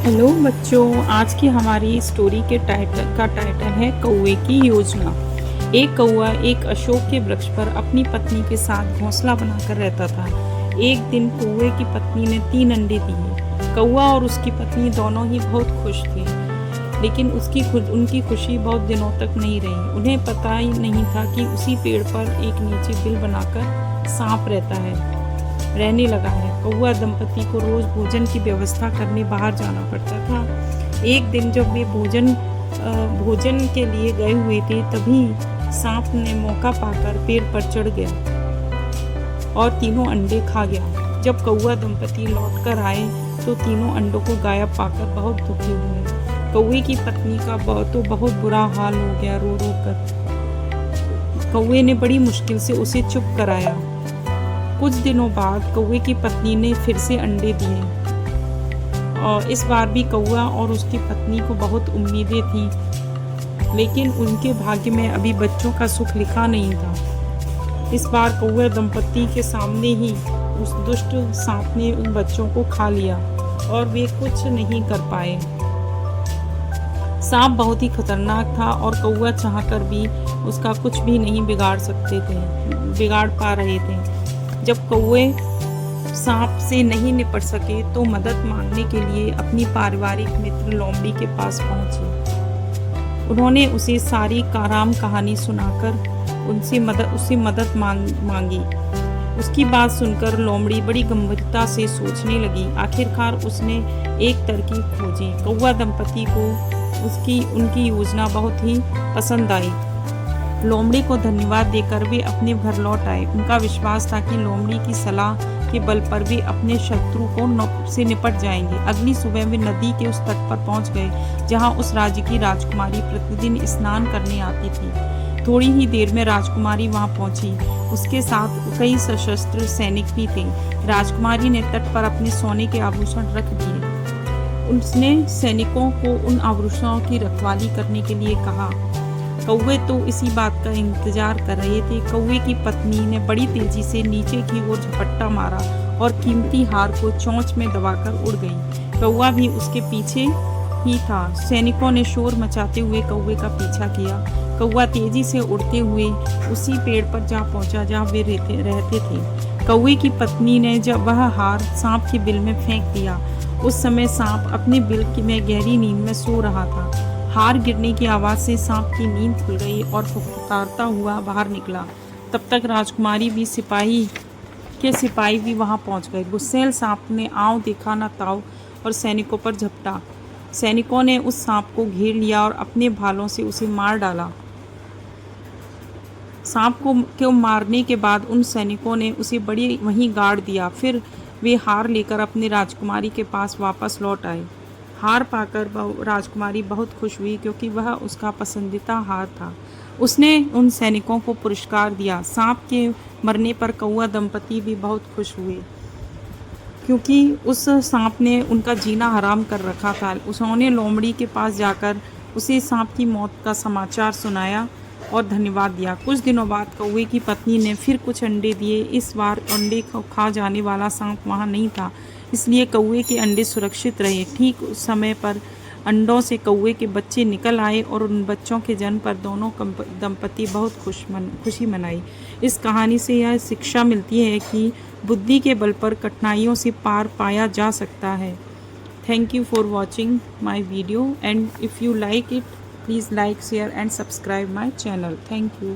Hello बच्चों, आज की हमारी स्टोरी के टाइटल है कौवे की योजना। एक कौवा एक अशोक के वृक्ष पर अपनी पत्नी के साथ घोंसला बनाकर रहता था। एक दिन कौवे की पत्नी ने 3 अंडे दिए। कौवा और उसकी पत्नी दोनों ही बहुत खुश थे, लेकिन उनकी खुशी बहुत दिनों तक नहीं रही। उन्हें पता ही नहीं था कि उसी पेड़ पर एक नीचे बिल बनाकर सांप रहने लगा है। कौवा दंपति को रोज भोजन की व्यवस्था करने बाहर जाना पड़ता था। एक दिन जब वे भोजन के लिए गए हुए थे, तभी सांप ने मौका पाकर पेड़ पर चढ़ गया और तीनों अंडे खा गया। जब कौवा दंपति लौट कर आए तो तीनों अंडों को गायब पाकर बहुत दुखी हुए। कौवे की पत्नी का बहुत बुरा हाल हो गया। रो रो कर कौवे ने बड़ी मुश्किल से उसे चुप कराया। कुछ दिनों बाद कौवे की पत्नी ने फिर से अंडे दिए और इस बार भी कौवा और उसकी पत्नी को बहुत उम्मीदें थीं, लेकिन उनके भाग्य में अभी बच्चों का सुख लिखा नहीं था। इस बार कौवे दंपति के सामने ही उस दुष्ट सांप ने उन बच्चों को खा लिया और वे कुछ नहीं कर पाए। सांप बहुत ही खतरनाक था और कौवा चाहकर भी उसका कुछ भी नहीं बिगाड़ पा रहे थे। जब कौवे सांप से नहीं निपट सके तो मदद मांगने के लिए अपनी पारिवारिक मित्र लोमड़ी के पास पहुंचे। उन्होंने उसे सारी काराम कहानी सुनाकर उससे मदद मांगी। उसकी बात सुनकर लोमड़ी बड़ी गंभीरता से सोचने लगी। आखिरकार उसने एक तरकीब खोजी। कौवा दंपति को उनकी योजना बहुत ही पसंद आई। लोमड़ी को धन्यवाद देकर वे अपने घर लौट आए। उनका विश्वास था कि लोमड़ी की सलाह के बल पर वे अपने शत्रु से निपट जाएंगे। अगली सुबह वे नदी के उस तट पर पहुंच गए जहां उस राज्य की राजकुमारी प्रतिदिन स्नान करने आती थी। थोड़ी ही देर में राजकुमारी वहां पहुंची। उसके साथ कई सशस्त्र सैनिक भी थे। राजकुमारी ने तट पर अपने सोने के आभूषण रख दिए। उसने सैनिकों को उन आभूषणों की रखवाली करने के लिए कहा। कौवे तो इसी बात का इंतजार कर रहे थे। कौवे की पत्नी ने बड़ी तेजी से नीचे की ओर झपट्टा मारा और कीमती हार को चोंच में दबाकर उड़ गई। कौवा भी उसके पीछे ही था। सैनिकों ने शोर मचाते हुए कौवे का पीछा किया। कौवा तेजी से उड़ते हुए उसी पेड़ पर जा पहुंचा जहाँ वे रहते थे। कौवे की पत्नी ने जब वह हार सांप के बिल में फेंक दिया। उस समय सांप अपने बिल में गहरी नींद में सो रहा था। हार गिरने की आवाज़ से सांप की नींद खुल गई और फुफकारता हुआ बाहर निकला। तब तक राजकुमारी भी सिपाही भी वहां पहुंच गए। गुस्सैल सांप ने आँव देखा न ताव और सैनिकों पर झपटा। सैनिकों ने उस सांप को घेर लिया और अपने भालों से उसे मार डाला। सांप को मारने के बाद उन सैनिकों ने उसे वहीं गाड़ दिया। फिर वे हार लेकर अपने राजकुमारी के पास वापस लौट आए। हार पाकर राजकुमारी बहुत खुश हुई, क्योंकि वह उसका पसंदीदा हार था। उसने उन सैनिकों को पुरस्कार दिया। सांप के मरने पर कौवा दंपति भी बहुत खुश हुए, क्योंकि उस सांप ने उनका जीना हराम कर रखा था। उन्होंने लोमड़ी के पास जाकर उसे सांप की मौत का समाचार सुनाया और धन्यवाद दिया। कुछ दिनों बाद कौवे की पत्नी ने फिर कुछ अंडे दिए। इस बार अंडे खा जाने वाला सांप वहाँ नहीं था, इसलिए कौवे के अंडे सुरक्षित रहे। ठीक उस समय पर अंडों से कौवे के बच्चे निकल आए और उन बच्चों के जन्म पर दोनों दंपति बहुत खुशी मनाई। इस कहानी से यह शिक्षा मिलती है कि बुद्धि के बल पर कठिनाइयों से पार पाया जा सकता है। Thank you for watching my video, and if you like it, please like, share and subscribe my channel. Thank you.